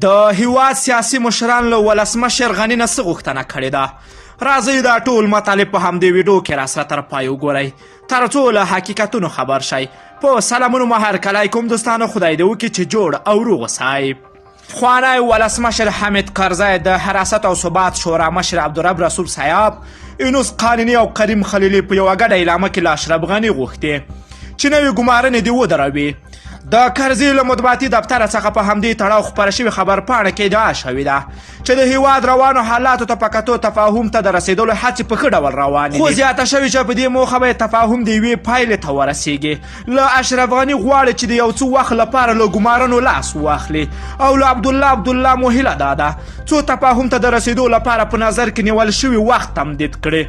د هیواد سیاسي مشران له ولسمشر غني نه څه غوښتنه کړې ده؟ راځئ دا ټول مطالب په همدې ویډیو کې راسره تر پای وګورئ تر څو له حقیقتونو خبر شئ. په سلامونو مه هرکلی کوم دوستانو، خدای دې وکړي چې جوړ او روغ اوسئ. پخوانی ولسمشر حامد کرزی د حراست او ثبات شورا مشر عبدالرب رسول صاحب اینوس قانوني او کریم خلیلي په یوه ګډه اعلامیه کې له اشرف غني غوښتې چې نوې ګمارنې دې ودروي. د کرزي له مطبوعاتي دفتره څخه په همدې تړاو خپره شوې خبرپاڼه کې ادعا شوې ده چې د هیواد روانو حالاتو ته په کتو تفاهم ته د رسېدلو هڅې په ښه ډول روانې دي، خو زیاته شوې چې په دې موخه به تفاهم د یوې پایلې ته ورسیږي. له اشرف غني غواړي چې د یو څه وخت لپاره له ګمارنو لاس واخلي او له عبدالله مو هیله دا ده څو تفاهم ته د رسېدو لپاره په نظر کې نیول شوي وخت تمدید کړي.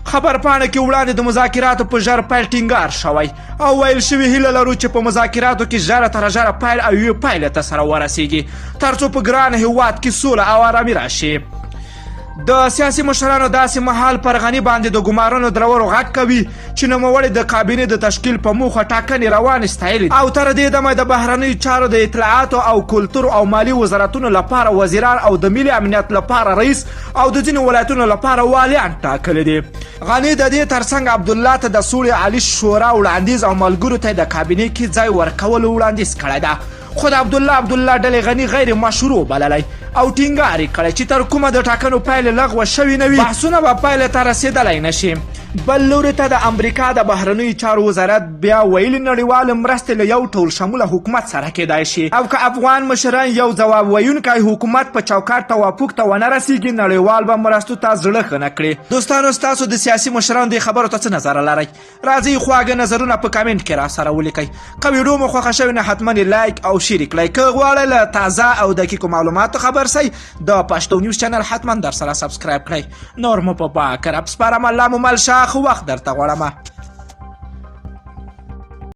خبرپاڼه کې وړاندې د مذاکراتو په ژر پیل ټینګار شوی او ویل شوي هیله لرو چې په مذاکراتو کې ژره تر ژره پیل او یوې پایلې ته سره ورسیږي تر څو په ګران هیواد کې سوله او آرامي راشي. د سیاسي مشرانو داسې مهال پر غني باندې د ګمارنو درولو غږ کوي چې نوموړي د کابینې د تشکیل په موخه ټاکنې روانې ستایلې او تر دې دمه د بهرنیو چارو د اطلاعاتو او کلتور او مالي وزارتونو لپاره وزیران او د ملي امنیت لپاره رئیس او د ځینو ولایتونو لپاره والیان ټاکلي دي. غني د دې ترڅنګ عبدالله ته د سولې عالي شورا وړاندیز او ملګرو ته د کابینې کې ځای ورکولو وړاندیز کړی ده، خو د عبدالله ډلې غني غیر مشروع بللی او ټینګار یې کړی چې تر کومه د ټاکنو پایلې لغوه شوي نه وي بحثونه به پایلې ته رسېدلی نه شي. بل لوري ته د امریکا د بهرنیو چارو وزارت بیا ویلي نړیوالې مرستې له یو ټول شموله حکومت سره کیدای شي او که افغان مشران یو ځواب ویونکی حکومت په چوکاټ توافق ته ونه رسیږي نړیوال به مرستو ته زړه ښه نه کړي. دوستانو ستاسو د سیاسي مشرانو دې خبرو ته څه نظر لرئ؟ راځئ خواږه نظرونه په کمنټ کې راسره ولیکئ. که ویډیو مو خوښه شوې نه حتما لایک او شیر کړئ. که غواړئ له تازه او دقیقو معلوماتو خبر سئ د پشتو نیوز چینل حتما در سره سبسکرایب کړئ. نور مو په پاک رب سپارم، الله مو مل شه، خو وخت درته غواړم.